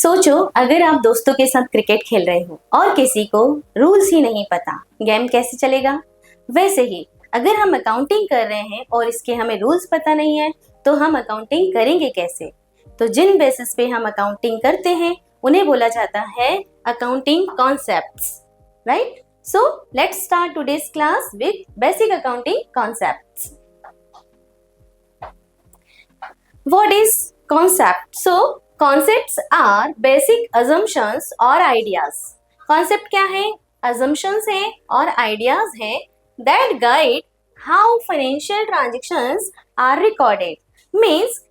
सोचो अगर आप दोस्तों के साथ क्रिकेट खेल रहे हो और किसी को रूल्स ही नहीं पता, गेम कैसे चलेगा। वैसे ही अगर हम अकाउंटिंग कर रहे हैं और इसके हमें रूल्स पता नहीं है तो हम अकाउंटिंग करेंगे कैसे। तो जिन बेसिस पे हम अकाउंटिंग करते हैं उन्हें बोला जाता है accounting concepts, right. So let's start today's class with basic accounting concepts. What is concept? So concepts are basic assumptions और आइडियाज। कॉन्सेप्ट क्या है? अजम्पशंस है और आइडियाज है that guide how financial transactions are recorded. Means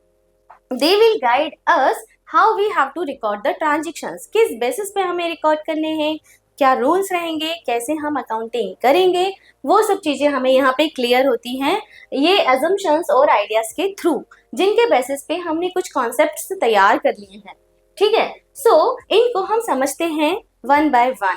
they will guide us how we have to record the transactions. किस basis पे हमें record करने हैं, क्या रूल्स रहेंगे, कैसे हम अकाउंटिंग करेंगे, वो सब चीजें हमें यहाँ पे क्लियर होती हैं ये अजम्पशंस और आइडियाज के थ्रू, जिनके बेसिस पे हमने कुछ कॉन्सेप्ट्स तैयार कर लिए हैं। ठीक है, सो इनको हम समझते हैं one by one.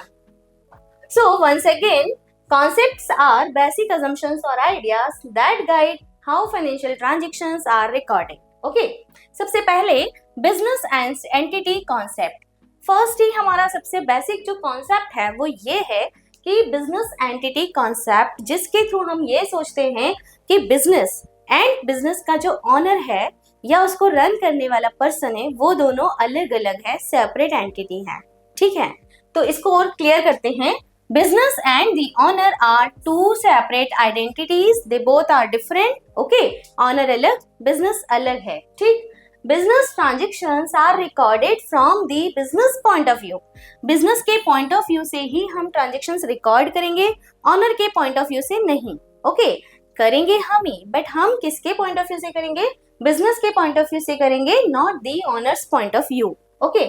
So once again, concepts are basic assumptions और ideas that guide how financial transactions are recorded. Okay, सबसे पहले business and entity concept. First ही हमारा सबसे बेसिक जो कॉन्सेप्ट है वो ये है कि बिजनेस एंटिटी कॉन्सेप्ट, जिसके थ्रू हम ये सोचते हैं कि बिजनेस एंड बिजनेस का जो ऑनर है या उसको रन करने वाला पर्सन है वो दोनों अलग अलग है, सेपरेट एंटिटी है। ठीक है, तो इसको और क्लियर करते हैं। Business and the owner are two separate identities, they both are different. Okay, owner अलग, बिजनेस अलग है। ठीक, business transactions are recorded from the business point of view. Business के पॉइंट ऑफ व्यू से ही हम ट्रांजेक्शंस रिकॉर्ड करेंगे, owner के पॉइंट ऑफ व्यू से नहीं। ओके, करेंगे हम ही, बट हम किसके पॉइंट ऑफ व्यू से करेंगे? बिजनेस के पॉइंट ऑफ व्यू से करेंगे, not the owner's point of view. Okay,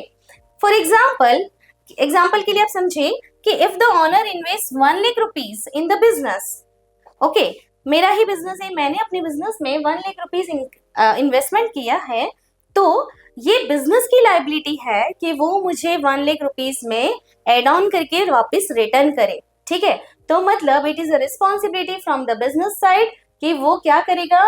for example के लिए आप समझे कि if the owner invest 1 lakh rupees in the business. Okay, मेरा ही बिजनेस है, मैंने अपने बिजनेस में 1 लाख रुपीज इन्वेस्टमेंट किया है, तो ये बिजनेस की लायबिलिटी है कि वो मुझे 1 लाख रुपीज में एड ऑन करके वापस रिटर्न करे। ठीक है, तो मतलब it is a responsibility from the business side कि वो क्या करेगा,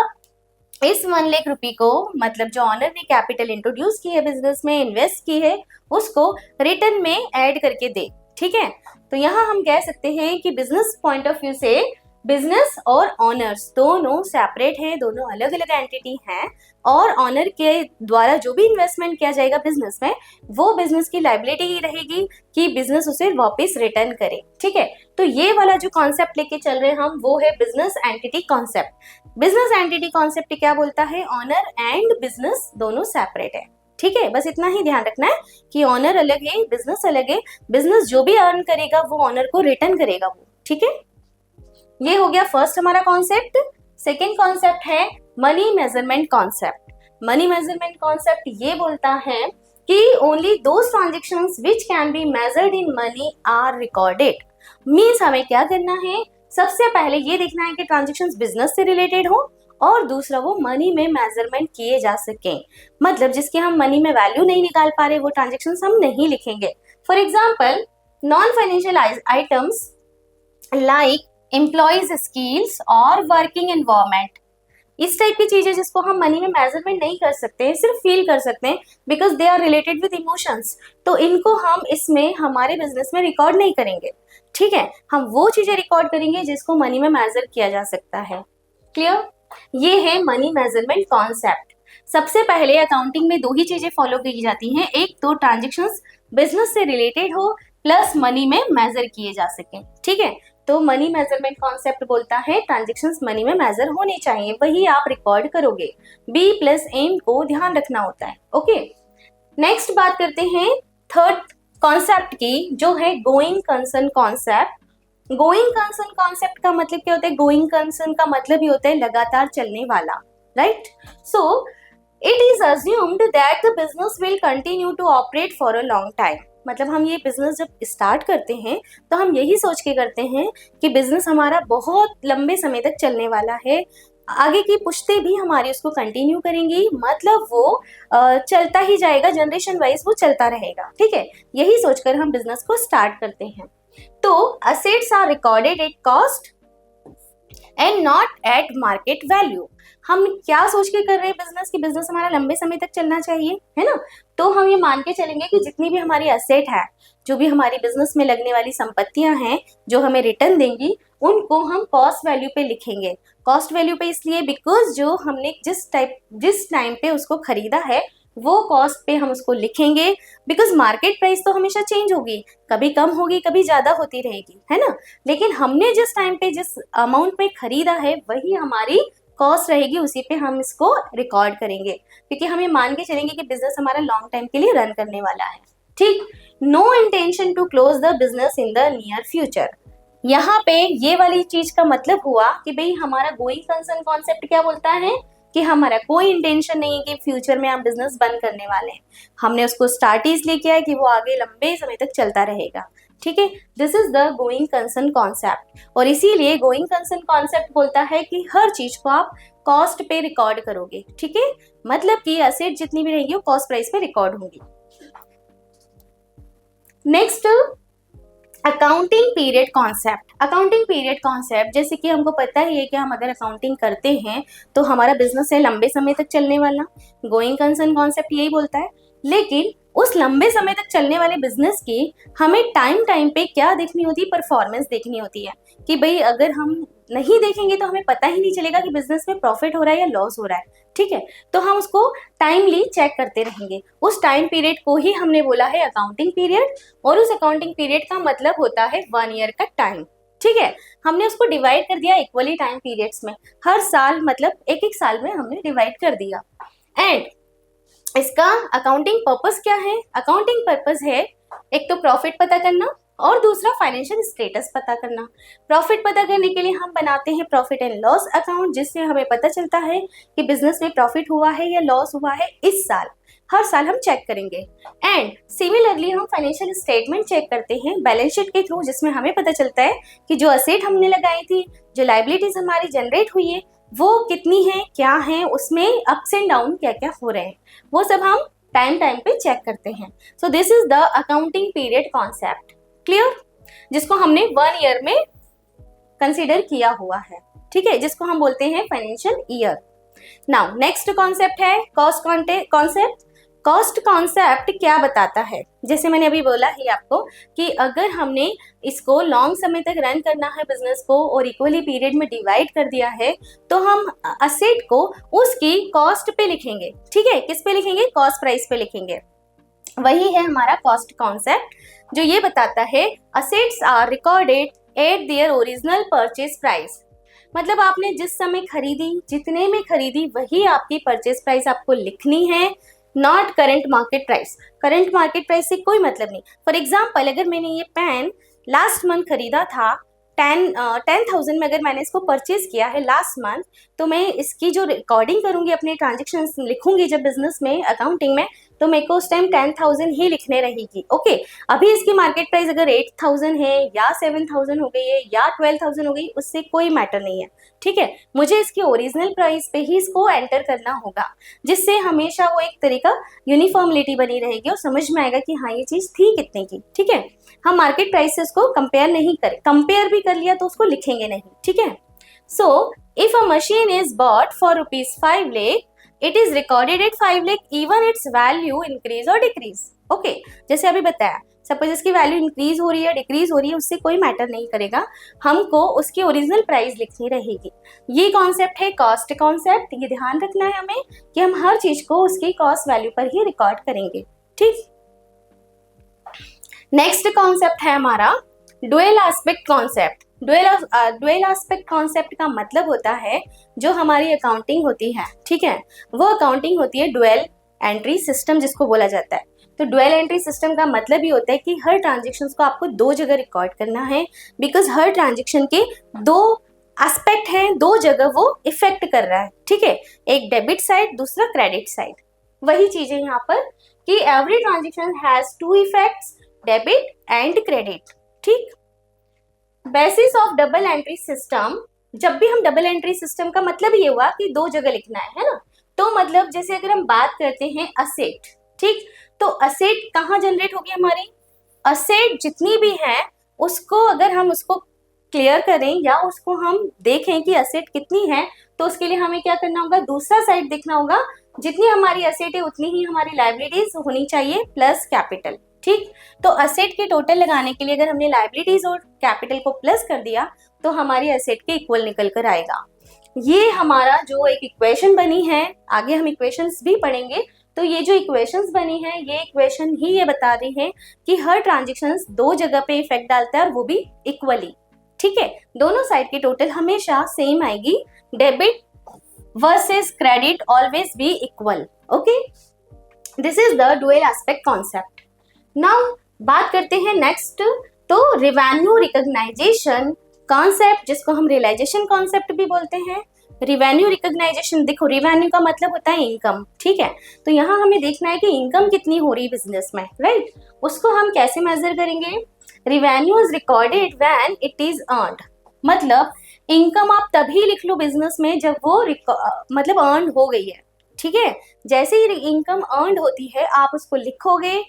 इस 1 लाख रुपए को, मतलब जो ऑनर ने कैपिटल इंट्रोड्यूस की है, बिजनेस में इन्वेस्ट की है, उसको रिटर्न में ऐड करके दे। ठीक है, तो यहाँ हम कह सकते हैं कि बिजनेस पॉइंट ऑफ व्यू से बिजनेस और ऑनर्स दोनों सेपरेट हैं, दोनों अलग अलग एंटिटी हैं, और ऑनर के द्वारा जो भी इन्वेस्टमेंट किया जाएगा बिजनेस में, वो बिजनेस की लायबिलिटी ही रहेगी कि बिजनेस उसे वापस रिटर्न करे। ठीक है, तो ये वाला जो कॉन्सेप्ट लेके चल रहे हैं हम, वो है business entity concept. Business entity concept क्या बोलता है? ऑनर एंड बिजनेस दोनों सेपरेट है। ठीक है, बस इतना ही ध्यान रखना है कि ऑनर अलग है, बिजनेस अलग है, बिजनेस जो भी अर्न करेगा वो ऑनर को रिटर्न करेगा वो। ठीक है, ये हो गया फर्स्ट हमारा कॉन्सेप्ट। सेकेंड कॉन्सेप्ट है money measurement concept. Money measurement concept ये बोलता है कि only those transactions which can be measured in money are recorded. Means हमें क्या करना है, सबसे पहले ये देखना है कि ट्रांजेक्शंस बिजनेस से रिलेटेड हो और दूसरा वो मनी में मेजरमेंट किए जा सके। मतलब जिसके हम मनी में वैल्यू नहीं निकाल पा रहे वो ट्रांजेक्शंस हम नहीं लिखेंगे। For example, non financial items like employees skills और वर्किंग एनवायरनमेंट, इस टाइप की चीजें जिसको हम मनी में मेजरमेंट नहीं कर सकते हैं, सिर्फ फील कर सकते हैं because they are related with emotions, तो इनको हम इसमें हमारे बिजनेस में रिकॉर्ड नहीं करेंगे। ठीक है, हम वो चीजें रिकॉर्ड करेंगे जिसको मनी में मेजर किया जा सकता है। क्लियर? ये है मनी मेजरमेंट कॉन्सेप्ट। सबसे पहले अकाउंटिंग में दो ही चीजें फॉलो की जाती हैं, एक तो ट्रांजेक्शंस बिजनेस से रिलेटेड हो प्लस मनी में मेजर किए जा सके। ठीक है, तो मनी मेजरमेंट कॉन्सेप्ट बोलता है ट्रांजेक्शंस मनी में मेजर होने चाहिए, वही आप रिकॉर्ड करोगे। बी प्लस एम को ध्यान रखना होता है। ओके, नेक्स्ट बात करते हैं थर्ड कॉन्सेप्ट की, जो है going concern concept. Going concern concept का मतलब क्या होता है? गोइंग कंसर्न का मतलब ही होता है लगातार चलने वाला, right. So it is assumed that the business will continue to operate for a long time. मतलब हम ये बिजनेस जब स्टार्ट करते हैं तो हम यही सोच के करते हैं कि बिजनेस हमारा बहुत लंबे समय तक चलने वाला है, आगे की पुश्तें भी हमारी उसको कंटिन्यू करेंगी, मतलब वो चलता ही जाएगा, जनरेशन वाइज वो चलता रहेगा। ठीक है, यही सोचकर हम बिजनेस को स्टार्ट करते हैं। तो assets are recorded at cost and not at market value. हम क्या सोच के कर रहे हैं बिजनेस की, बिजनेस हमारा लंबे समय तक चलना चाहिए, है ना। तो हम ये मान के चलेंगे कि जितनी भी हमारी एसेट है, जो भी हमारी बिजनेस में लगने वाली संपत्तियां हैं जो हमें रिटर्न देंगी, उनको हम कॉस्ट वैल्यू पे लिखेंगे। कॉस्ट वैल्यू पे इसलिए बिकॉज जो हमने जिस टाइम पे उसको खरीदा है वो कॉस्ट पे हम उसको लिखेंगे, बिकॉज मार्केट प्राइस तो हमेशा चेंज होगी, कभी कम होगी कभी ज्यादा होती रहेगी, है ना। लेकिन हमने जिस टाइम पे जिस अमाउंट में खरीदा है वही हमारी कॉस्ट रहेगी, उसी पे हम इसको रिकॉर्ड करेंगे, क्योंकि हम ये मान के चलेंगे कि बिजनेस हमारा लॉन्ग टाइम के लिए रन करने वाला है। ठीक। No intention to close the business in the near future. यहाँ पे ये वाली चीज का मतलब हुआ कि भाई हमारा गोइंग कंसर्न कॉन्सेप्ट क्या बोलता है कि हमारा कोई इंटेंशन नहीं है कि फ्यूचर में हम बिजनेस बंद करने वाले हैं। हमने उसको स्टार्ट इसलिए किया है कि वो आगे लंबे समय तक चलता रहेगा। ठीक है, this is the going concern concept. और इसीलिए गोइंग कंसर्न कॉन्सेप्ट बोलता है कि हर चीज को आप कॉस्ट पे रिकॉर्ड करोगे। ठीक है, मतलब कि एसेट जितनी भी रहेगी वो कॉस्ट प्राइस पे रिकॉर्ड होंगी। Next, accounting period concept. Accounting period concept, जैसे कि हमको पता ही है कि हम अगर अकाउंटिंग करते हैं तो हमारा बिजनेस है लंबे समय तक चलने वाला। गोइंग कंसर्न कॉन्सेप्ट यही बोलता है। लेकिन उस लंबे समय तक चलने वाले बिजनेस की हमें टाइम टाइम पे क्या देखनी होती है, परफॉर्मेंस देखनी होती है। कि भाई अगर हम नहीं देखेंगे तो हमें पता ही नहीं चलेगा कि बिजनेस में प्रॉफिट हो रहा है या लॉस हो रहा है। ठीक है, तो हम उसको टाइमली चेक करते रहेंगे। उस टाइम पीरियड को ही हमने बोला है अकाउंटिंग पीरियड, और उस अकाउंटिंग पीरियड का मतलब होता है 1 ईयर का टाइम। ठीक है, हमने उसको डिवाइड कर दिया इक्वली टाइम पीरियड्स में, हर साल मतलब एक एक साल में हमने डिवाइड कर दिया। एंड इसका अकाउंटिंग पर्पस क्या है? अकाउंटिंग पर्पस है एक तो प्रॉफिट पता करना और दूसरा फाइनेंशियल स्टेटस पता करना। प्रॉफिट पता करने के लिए हम बनाते हैं प्रॉफिट एंड लॉस अकाउंट, जिससे हमें पता चलता है कि बिजनेस में प्रॉफिट हुआ है या लॉस हुआ है इस साल। हर साल हम चेक करेंगे। एंड सिमिलरली हम फाइनेंशियल स्टेटमेंट चेक करते हैं बैलेंस शीट के थ्रू, जिसमें हमें पता चलता है कि जो असेट हमने लगाई थी, जो लाइबिलिटीज हमारी जनरेट हुई है वो कितनी है, क्या है, उसमें अप्स एंड डाउन क्या क्या हो रहे हैं, वो सब हम टाइम टाइम पे चेक करते हैं। So this is the accounting period concept. Clear? जिसको हमने 1 ईयर में कंसीडर किया हुआ है। ठीक है, जिसको हम बोलते हैं financial year. Now next concept है कॉस्ट कॉन्सेप्ट। कॉस्ट कॉन्सेप्ट क्या बताता है? जैसे मैंने अभी बोला ही आपको कि अगर हमने इसको लॉन्ग समय तक रन करना है बिजनेस को और इक्वली पीरियड में डिवाइड कर दिया है, तो हम असेट को उसकी कॉस्ट पे लिखेंगे। ठीक है, किस पे लिखेंगे? कॉस्ट प्राइस पे लिखेंगे। वही है हमारा कॉस्ट कॉन्सेप्ट, जो ये बताता है assets are recorded at their original purchase price. मतलब आपने जिस समय खरीदी, जितने में खरीदी, वही आपकी परचेज प्राइस आपको लिखनी है, not current market price. Current market price से कोई मतलब नहीं। फॉर एग्जाम्पल, अगर मैंने ये पेन लास्ट मंथ खरीदा था 10,000 में, अगर मैंने इसको परचेज किया है लास्ट मंथ, तो मैं इसकी जो रिकॉर्डिंग करूंगी, अपने ट्रांजेक्शन लिखूंगी जब बिजनेस में अकाउंटिंग में, तो मेरे को उस टाइम 10,000 ही लिखने रहेगी। ओके, अभी इसकी मार्केट प्राइस अगर 8,000 है या 7,000 हो गई है या 12,000 हो गई, उससे कोई मैटर नहीं है। ठीक है, मुझे इसकी ओरिजिनल प्राइस पे ही इसको एंटर करना होगा, जिससे हमेशा वो एक तरीका यूनिफॉर्मिलिटी बनी रहेगी और समझ में आएगा कि हाँ ये चीज थी कितने की। ठीक है, हम मार्केट प्राइस से उसको कंपेयर नहीं करें, कंपेयर भी कर लिया तो उसको लिखेंगे नहीं। ठीक है, so if a machine is bought for ₹5 lakh, it is recorded eight 5 lakh even it's value increase और डिक्रीज। ओके, जैसे अभी बताया, सपोज इसकी वैल्यू इंक्रीज हो रही है, डिक्रीज हो रही है, उससे कोई मैटर नहीं करेगा, हमको उसकी ओरिजिनल प्राइस लिखनी रहेगी। ये कॉन्सेप्ट है कॉस्ट कॉन्सेप्ट। ये ध्यान रखना है हमें कि हम हर चीज को उसकी कॉस्ट वैल्यू पर ही रिकॉर्ड करेंगे। ठीक, नेक्स्ट कॉन्सेप्ट है हमारा dual aspect concept. Dual aspect concept का मतलब होता है जो हमारी अकाउंटिंग होती है, ठीक है, वो अकाउंटिंग होती है डुअल एंट्री सिस्टम जिसको बोला जाता है। तो डुअल एंट्री सिस्टम का मतलब ये होता है कि हर ट्रांजेक्शन को आपको 2 जगह रिकॉर्ड करना है, बिकॉज हर ट्रांजेक्शन के 2 एस्पेक्ट हैं, 2 जगह वो इफेक्ट कर रहा है। ठीक है, एक डेबिट साइड, दूसरा क्रेडिट साइड। वही चीज है यहाँ पर कि every transaction has 2 effects, debit and credit. ठीक, basis of double entry system. जब भी हम डबल एंट्री सिस्टम का मतलब ये हुआ कि 2 जगह लिखना है ना। तो मतलब जैसे अगर हम बात करते हैं असेट, ठीक, तो असेट कहाँ जनरेट होगी हमारी? असेट जितनी भी है उसको अगर हम उसको क्लियर करें या उसको हम देखें कि एसेट कितनी है, तो उसके लिए हमें क्या करना होगा, दूसरा साइड देखना होगा। जितनी हमारी एसेट है उतनी ही हमारी लायबिलिटीज होनी चाहिए प्लस कैपिटल। ठीक, तो एसेट के टोटल लगाने के लिए अगर हमने लायबिलिटीज और कैपिटल को प्लस कर दिया तो हमारी एसेट के इक्वल निकल कर आएगा। ये हमारा जो एक इक्वेशन बनी है, आगे हम इक्वेशंस भी पढ़ेंगे, तो ये जो इक्वेशंस बनी है ये इक्वेशन ही ये बता रही है कि हर ट्रांजेक्शंस दो जगह पे इफेक्ट डालता है और वो भी इक्वली। ठीक है, दोनों साइड की टोटल हमेशा सेम आएगी। Debit versus credit always be equal. Okay, this is the dual aspect concept. Now बात करते हैं नेक्स्ट, तो रेवेन्यू रिकॉग्नाइजेशन कॉन्सेप्ट, जिसको हम रियलाइजेशन कॉन्सेप्ट भी बोलते हैं। रिवेन्यू रिकॉग्नाइजेशन, देखो रिवेन्यू का मतलब होता है इनकम। ठीक है, तो यहाँ हमें देखना है कि इनकम कितनी हो रही है बिजनेस में, राइट। उसको हम कैसे मेजर करेंगे, revenue is recorded when it is earned. मतलब इनकम आप तभी लिख लो बिजनेस में जब वो मतलब अर्न हो गई है। ठीक है, जैसे ही इनकम अर्न होती है आप उसको लिखोगे,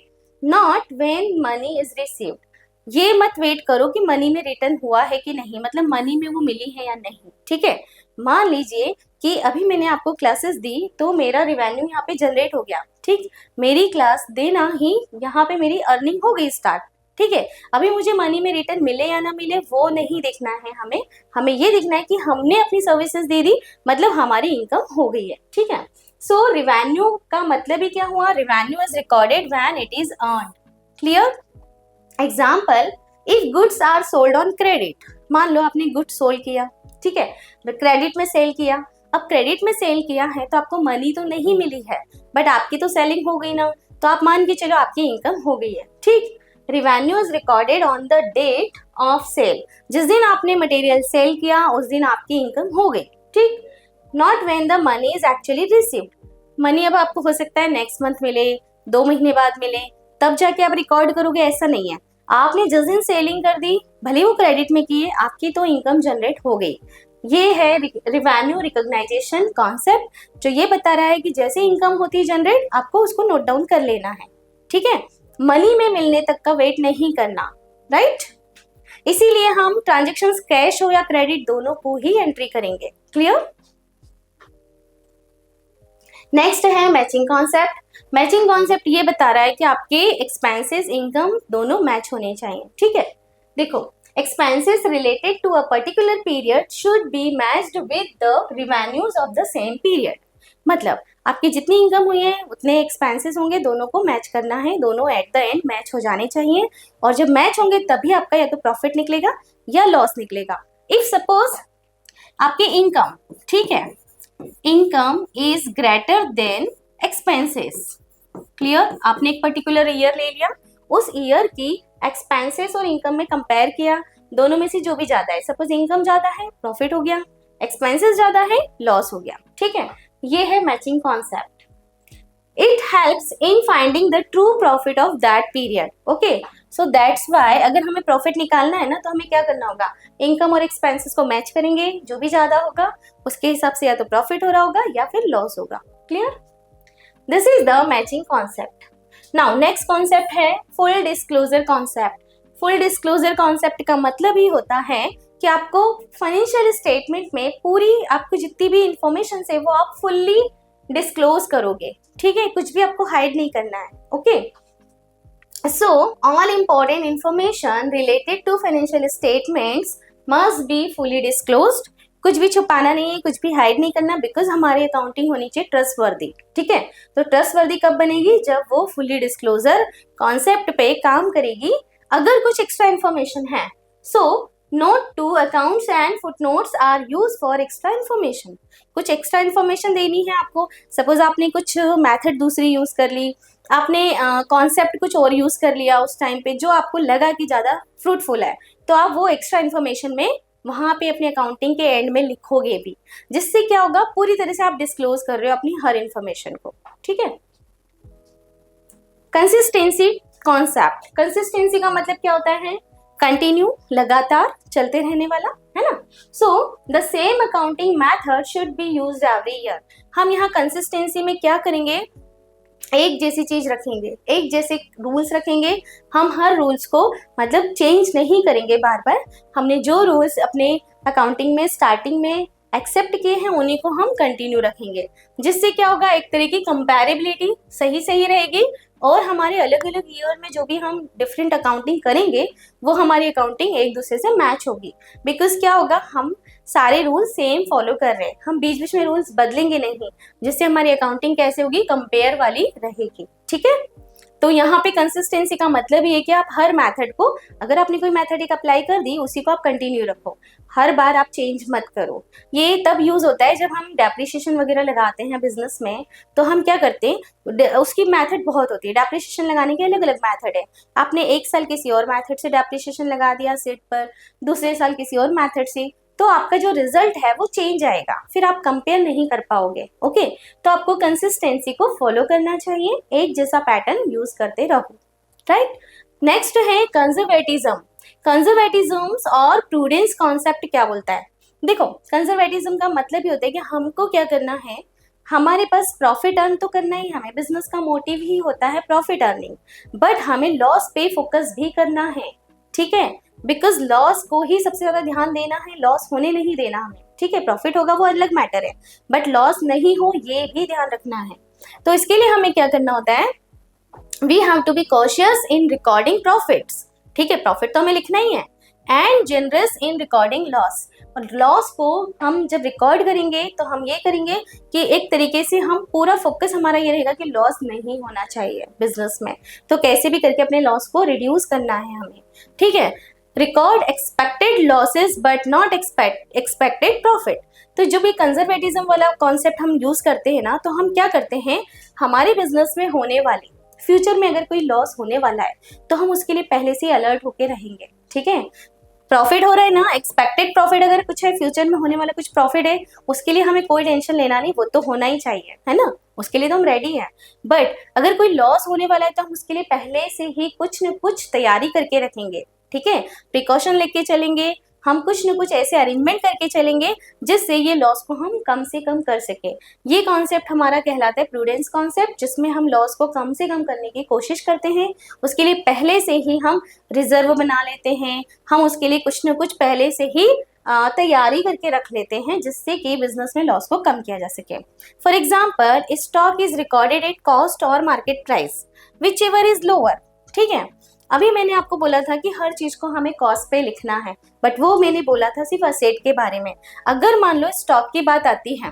not when money is received. ये मत वेट करो कि मनी में रिटर्न हुआ है कि नहीं, मतलब मनी में वो मिली है या नहीं। ठीक है, मान लीजिए कि अभी मैंने आपको क्लासेस दी तो मेरा रिवेन्यू यहाँ पे जनरेट हो गया। ठीक, मेरी क्लास देना ही यहाँ पे मेरी अर्निंग हो गई स्टार्ट। ठीक है, अभी मुझे मनी में रिटर्न मिले या ना मिले वो नहीं देखना है, हमें ये देखना है कि हमने अपनी सर्विसेज दे दी, मतलब हमारी इनकम हो गई है। ठीक है, सो रिवेन्यू का मतलब ही क्या हुआ, revenue is recorded when it is earned. Clear. Example, if goods are sold on credit, मान लो आपने गुड्स सोल्ड किया, ठीक है, क्रेडिट में सेल किया। अब क्रेडिट में सेल किया है तो आपको मनी तो नहीं मिली है, बट आपकी तो सेलिंग हो गई ना, तो आप मान के चलो आपकी इनकम हो गई है। ठीक, revenue is recorded on the date of sale, जिस दिन आपने मटेरियल सेल किया उस दिन आपकी इनकम हो गई। ठीक, not when the money is actually received. Money अब आपको हो सकता है नेक्स्ट मंथ मिले, 2 महीने बाद मिले, तब जाके आप रिकॉर्ड करोगे, ऐसा नहीं है। आपने जिस दिन सेलिंग कर दी, भले वो क्रेडिट में की है, आपकी तो इनकम जनरेट हो गई। ये है रिवेन्यू रिकॉग्नाइजेशन कॉन्सेप्ट, जो ये बता रहा है कि जैसे इनकम होती है जनरेट, आपको उसको नोट डाउन कर लेना है। ठीक है, मनी में मिलने तक का वेट नहीं करना, राइट। इसीलिए हम ट्रांजेक्शंस कैश हो या क्रेडिट दोनों को ही एंट्री करेंगे। क्लियर। नेक्स्ट है मैचिंग कॉन्सेप्ट। मैचिंग कॉन्सेप्ट ये बता रहा है कि आपके एक्सपेंसेस इनकम दोनों मैच होने चाहिए। ठीक है, देखो expenses related to a particular period should be matched with the revenues of the same period. मतलब आपकी जितनी इनकम हुई है उतने एक्सपेंसेस होंगे, दोनों को मैच करना है, दोनों एट द एंड मैच हो जाने चाहिए। और जब मैच होंगे तभी आपका या तो प्रॉफिट निकलेगा या लॉस निकलेगा। इफ सपोज आपकी इनकम, ठीक है, income is greater than expenses. Clear, आपने एक पर्टिकुलर ईयर ले लिया, उस ईयर की एक्सपेंसेस और इनकम में कंपेयर किया, दोनों में से जो भी ज्यादा है, सपोज इनकम ज्यादा है प्रॉफिट हो गया, एक्सपेंसेस ज्यादा है लॉस हो गया। ठीक है, ये है matching concept. It helps in finding the true profit of that period. Okay, so that's why अगर हमें प्रॉफिट निकालना है ना, तो हमें क्या करना होगा, इनकम और एक्सपेंसेस को मैच करेंगे, जो भी ज्यादा होगा उसके हिसाब से या तो प्रॉफिट हो रहा होगा या फिर लॉस होगा। Clear, this is the matching concept. Now next concept है full disclosure concept. Full disclosure concept का मतलब ही होता है कि आपको फाइनेंशियल स्टेटमेंट में पूरी आपको जितनी भी इंफॉर्मेशन है वो आप फुल्ली डिस्क्लोज करोगे। ठीक है, कुछ भी आपको हाइड नहीं करना है। Okay, so all important information related to financial statements must be fully disclosed. कुछ भी छुपाना नहीं है, कुछ भी हाइड नहीं करना, बिकॉज हमारी अकाउंटिंग होनी चाहिए ट्रस्टवर्दी। ठीक है, तो ट्रस्टवर्दी कब बनेगी, जब वो फुली डिस्क्लोजर कॉन्सेप्ट पे काम करेगी। अगर कुछ एक्स्ट्रा इन्फॉर्मेशन है, so note to accounts and footnotes are use for extra information. कुछ एक्स्ट्रा इन्फॉर्मेशन देनी है आपको, सपोज आपने कुछ मेथड दूसरी यूज कर ली, आपने कॉन्सेप्ट कुछ और यूज कर लिया उस टाइम पे जो आपको लगा कि ज्यादा फ्रूटफुल है, तो आप वो एक्स्ट्रा इन्फॉर्मेशन में वहां पे अपने अकाउंटिंग के एंड में लिखोगे भी, जिससे क्या होगा, पूरी तरह से आप डिस्क्लोज कर रहे हो अपनी हर इन्फॉर्मेशन को। ठीक है, कंसिस्टेंसी कॉन्सेप्ट। कंसिस्टेंसी का मतलब क्या होता है, कंटिन्यू, लगातार चलते रहने वाला, है ना। So the same accounting method should be used every year. हम यहाँ कंसिस्टेंसी में क्या करेंगे, एक जैसी चीज रखेंगे, एक जैसे रूल्स रखेंगे। हम हर रूल्स को मतलब चेंज नहीं करेंगे बार बार। हमने जो रूल्स अपने अकाउंटिंग में स्टार्टिंग में एक्सेप्ट किए हैं उन्हीं को हम कंटिन्यू रखेंगे, जिससे क्या होगा, एक तरह की कंपैरेबिलिटी सही सही रहेगी और हमारे अलग अलग ईयर में जो भी हम डिफरेंट अकाउंटिंग करेंगे वो हमारी अकाउंटिंग एक दूसरे से मैच होगी। बिकॉज क्या होगा, हम सारे रूल सेम फॉलो कर रहे हैं, हम बीच बीच में रूल्स बदलेंगे नहीं, जिससे हमारी अकाउंटिंग कैसे होगी, कंपेयर वाली रहेगी। ठीक है, तो यहाँ पे कंसिस्टेंसी का मतलब ये है कि आप हर मेथड को, अगर आपने कोई मेथड एक अप्लाई कर दी उसी को आप कंटिन्यू रखो, हर बार आप चेंज मत करो। ये तब यूज होता है जब हम डेप्रिसिएशन वगैरह लगाते हैं बिजनेस में, तो हम क्या करते हैं, उसकी मेथड बहुत होती है, डेप्रिसिएशन लगाने के अलग अलग मेथड है। आपने एक साल किसी और मेथड से डेप्रिसिएशन लगा दिया सेट पर, दूसरे साल किसी और मेथड से, तो आपका जो रिजल्ट है वो चेंज आएगा, फिर आप कंपेयर नहीं कर पाओगे। ओके, तो आपको कंसिस्टेंसी को फॉलो करना चाहिए, एक जैसा पैटर्न यूज करते रहो। राइट, नेक्स्ट है कंजर्वेटिज्म। कंजर्वेटिज्म और प्रूडेंस कॉन्सेप्ट क्या बोलता है? देखो, कंजर्वेटिज्म का मतलब ये होता है कि हमको क्या करना है, हमारे पास प्रॉफिट अर्न तो करना ही, हमें बिजनेस का मोटिव ही होता है प्रॉफिट अर्निंग, बट हमें लॉस पे फोकस भी करना है। ठीक है, बिकॉज लॉस को ही सबसे ज्यादा ध्यान देना है, लॉस होने नहीं देना हमें। ठीक है, प्रॉफिट होगा वो अलग मैटर है, बट लॉस नहीं हो ये भी ध्यान रखना है। तो इसके लिए हमें क्या करना होता है, we have to be cautious in recording profits. ठीक है, प्रॉफिट तो हमें लिखना ही है, and generous in recording loss. और लॉस को हम जब रिकॉर्ड करेंगे तो हम ये करेंगे कि एक तरीके से हम पूरा फोकस हमारा ये रहेगा कि लॉस नहीं होना चाहिए बिजनेस में, तो कैसे भी करके अपने लॉस को रिड्यूस करना है हमें। ठीक है, record expected losses but not expected profit. तो जो भी कंजर्वेटिज्म वाला कॉन्सेप्ट हम यूज करते हैं ना, तो हम क्या करते हैं, हमारे बिजनेस में होने वाली फ्यूचर में अगर कोई लॉस होने वाला है तो हम उसके लिए पहले से अलर्ट होके रहेंगे। ठीक है, प्रॉफिट हो रहा है ना, एक्सपेक्टेड प्रॉफिट अगर कुछ है, फ्यूचर में होने वाला कुछ प्रॉफिट है, उसके लिए हमें कोई टेंशन लेना नहीं, वो तो होना ही चाहिए, है ना, उसके लिए तो हम रेडी हैं। बट अगर कोई लॉस होने वाला है तो हम उसके लिए पहले से ही कुछ न कुछ तैयारी करके रखेंगे। ठीक है, प्रिकॉशन लेके चलेंगे, हम कुछ न कुछ ऐसे अरेंजमेंट करके चलेंगे जिससे ये लॉस को हम कम से कम कर सके। ये कॉन्सेप्ट हमारा कहलाता है प्रूडेंस कॉन्सेप्ट, जिसमें हम लॉस को कम से कम करने की कोशिश करते हैं। उसके लिए पहले से ही हम रिजर्व बना लेते हैं, हम उसके लिए कुछ न कुछ पहले से ही तैयारी करके रख लेते हैं, जिससे कि बिजनेस में लॉस को कम किया जा सके। For example, stock is recorded at cost और market price whichever is lower. ठीक है, अभी मैंने आपको बोला था कि हर चीज को हमें कॉस्ट पे लिखना है, बट वो मैंने बोला था सिर्फ असेट के बारे में। अगर मान लो स्टॉक की बात आती है,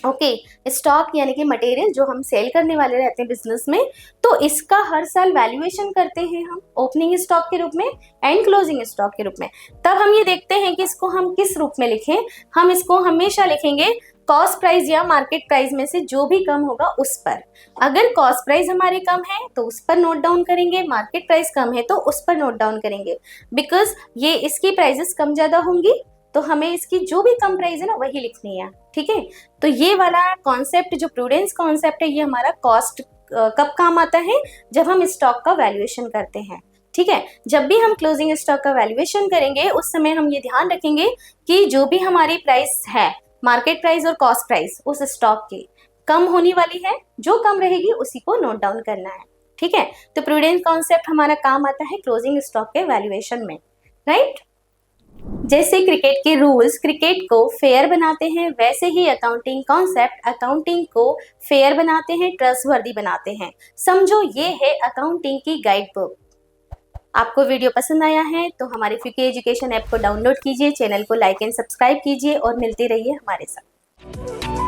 ओके, स्टॉक यानी कि मटेरियल जो हम सेल करने वाले रहते हैं बिजनेस में, तो इसका हर साल वैल्यूएशन करते हैं हम ओपनिंग स्टॉक के रूप में एंड क्लोजिंग स्टॉक के रूप में। तब हम ये देखते हैं कि इसको हम किस रूप में लिखें। हम इसको हमेशा लिखेंगे कॉस्ट प्राइस या मार्केट प्राइस में से जो भी कम होगा उस पर। अगर कॉस्ट प्राइस हमारे कम है तो उस पर नोट डाउन करेंगे, मार्केट प्राइस कम है तो उस पर नोट डाउन करेंगे, बिकॉज ये इसकी प्राइसेस कम ज्यादा होंगी तो हमें इसकी जो भी कम प्राइस है ना वही लिखनी है। ठीक है, तो ये वाला कॉन्सेप्ट जो प्रूडेंस कॉन्सेप्ट है, ये हमारा कॉस्ट कब काम आता है, जब हम स्टॉक का वैल्यूएशन करते हैं। ठीक है, जब भी हम क्लोजिंग स्टॉक का वैल्यूएशन करेंगे उस समय हम ये ध्यान रखेंगे कि जो भी हमारी प्राइस है, मार्केट प्राइस और कॉस्ट प्राइस उस स्टॉक की कम होने वाली है, जो कम रहेगी उसी को नोट डाउन करना है। ठीक है, तो प्रूडेंस कॉन्सेप्ट हमारा काम आता है क्लोजिंग स्टॉक के वैल्यूएशन में। राइट, जैसे क्रिकेट के रूल्स क्रिकेट को फेयर बनाते हैं, वैसे ही अकाउंटिंग कॉन्सेप्ट अकाउंटिंग को फेयर बनाते हैं, ट्रस्टवर्दी बनाते हैं। समझो ये है अकाउंटिंग की गाइड बुक। आपको वीडियो पसंद आया है तो हमारे फ्यूके एजुकेशन ऐप को डाउनलोड कीजिए, चैनल को लाइक एंड सब्सक्राइब कीजिए और मिलते रहिए हमारे साथ।